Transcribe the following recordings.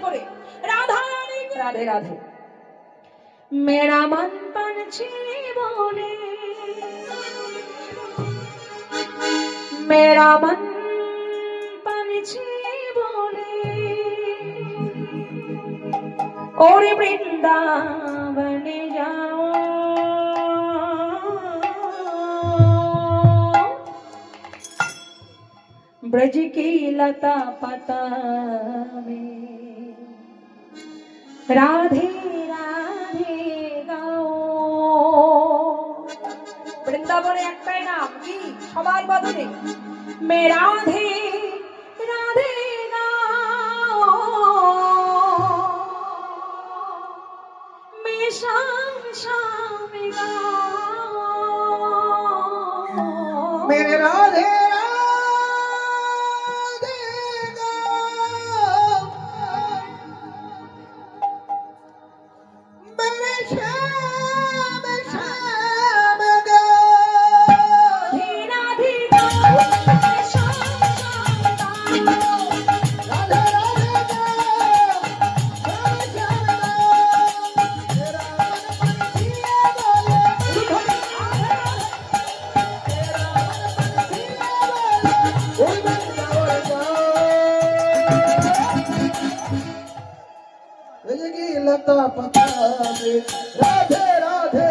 করে রাধা রাধে রাধে मेरा मन पंछी बोले मेरा मन पंछी बोले और वृंदावन जाओ ब्रज की लता पता में राधे राधे गाओ वृंदावने एकटाई नाम की सबाई बदले मैं राधे राधे गाओ मैं शाम शाम गाओ मेरे राधे लता पता में राधे राधे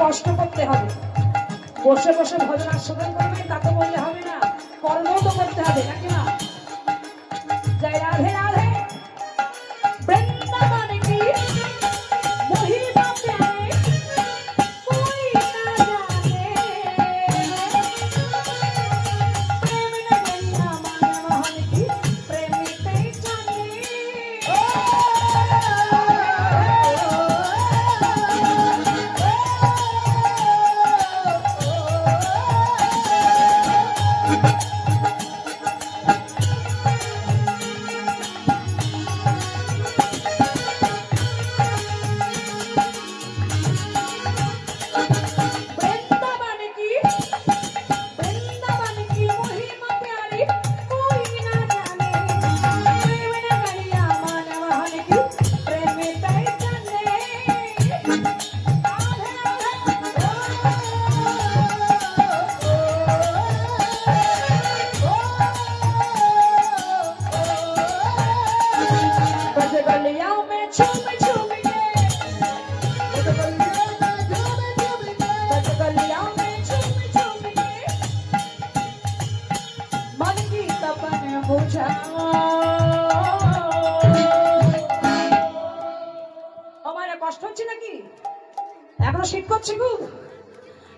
কষ্ট করতে হবে বসে বসে ভজন আস্বাদন করবে তা তো বললে হবে না কর্মও তো করতে হবে নাকি না জয় রাধে রাধে বৃন্দাবন কি মহিমা প্যারে कोई ना जाने प्रेम नगरिया मन मोहन की प्रेमिते जाने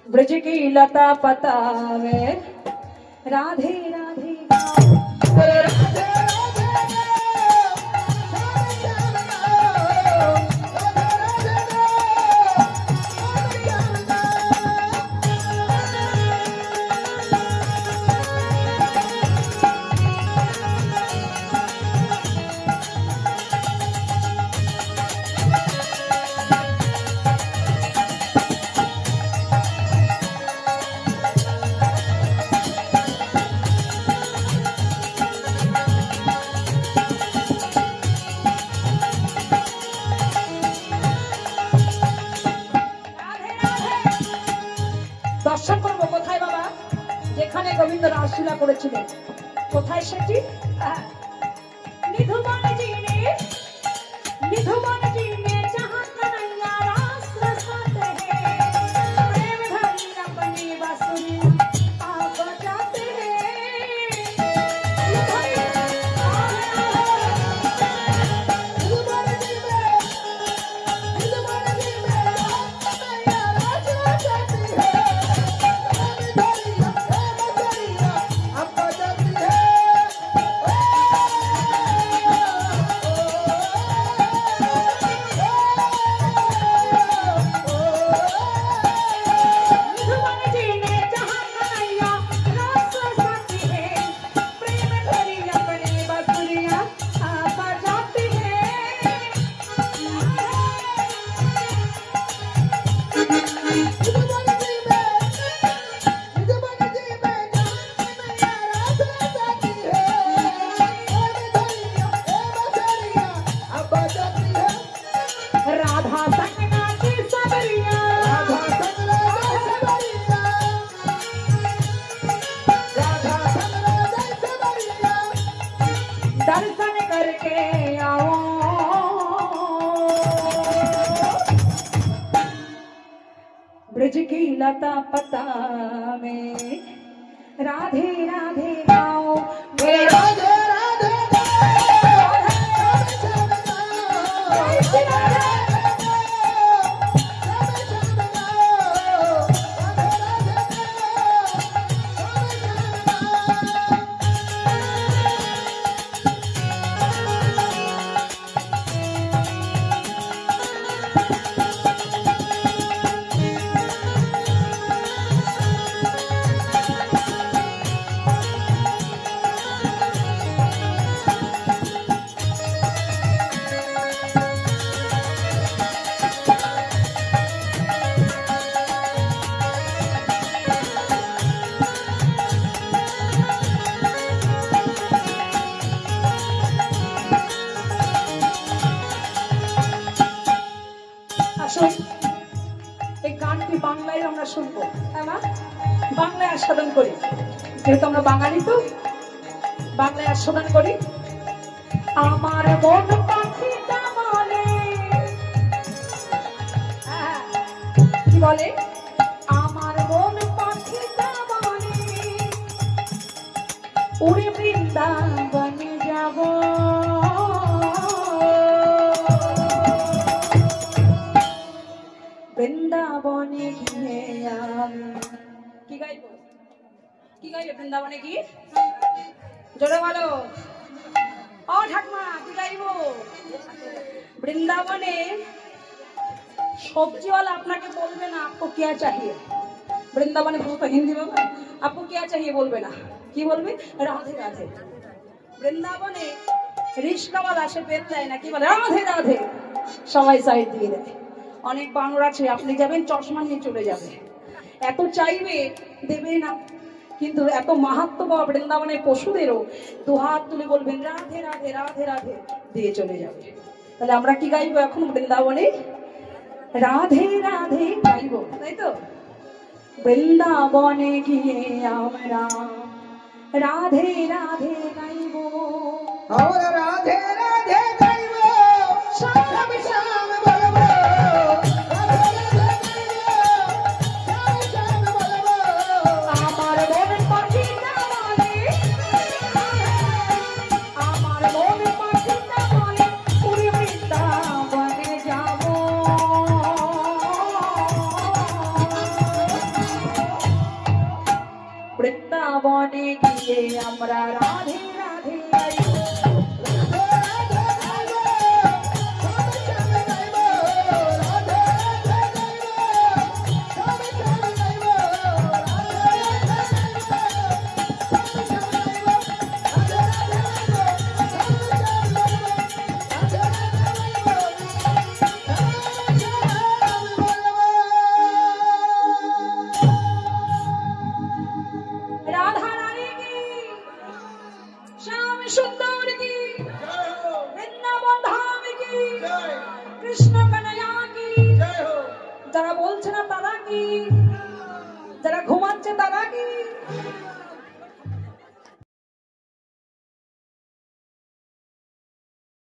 ब्रज की लता पता में राधे राधे दर्शन करबो कोथाय बाबा जेखाने गोविंद रासलीला करेছিলেন কোথায় সেটি নিধুবন জিনে करके आओ। ब्रज की लता पता में राधे राधे गाओ। मेरे राधे राधे বাংলায় আমরা শুনবো, হ্যাঁ মা, বাংলায় আস্বাদন করি, যেহেতু আমরা বাঙালি তো বাংলায় আস্বাদন করি। আমার মন পাখিটা বলে, কি বলে? আমার মন পাখিটা বলে উড়ে বৃন্দাবনে যাব। বৃন্দাবনে গিয়ে আমি কি গাইব? কি গাইবে বৃন্দাবনে গিয়ে? জোরে বলো। ও ঠাকুমা কি গাইব? বৃন্দাবনে সবজিওয়ালা আপনাকে বলবে না আপকো क्या चाहिए। বৃন্দাবনে পুরো হিন্দি বাবা, আপকো क्या चाहिए বলবে না, কি বলবে? রাধে রাধে। বৃন্দাবনে রিস্কাওয়ালা সে বের দেয় না, কি বলে? রাধে রাধে। সবাই সাইড দিয়ে দেয়। অনেক বানর আছে, আপনি যাবেন চশমা নিয়ে চলে যাবে, এত চাইবে দেবে না। কিন্তু এত মাহাত্ম্য পাওয়া বৃন্দাবনের পশুদেরও দুহাত তুলে বলবেন রাধে রাধে রাধে রাধে, দিয়ে চলে যাবে। তাহলে আমরা কি গাইবো এখন বৃন্দাবনে? রাধে রাধে গাইবো, তাই তো? বৃন্দাবনে গিয়ে আমরা রাধে রাধে গাইবো। আমরা রাধে রাধে গাইব, শ্যাম শ্যাম বলবো। আমার মন পাখিটা বলে, আমার মন পাখিটা বলে উড়ে বৃন্দাবনে যাব। বৃন্দাবনে গিয়ে আমরা রাধে রাধে গাইব। राधा रानी की, श्याम सुंदर की, वृंदावन धाम की, कृष्ण कन्हैया की। যারা বলছে না তারা কি, যারা ঘুমাচ্ছে তারা কি।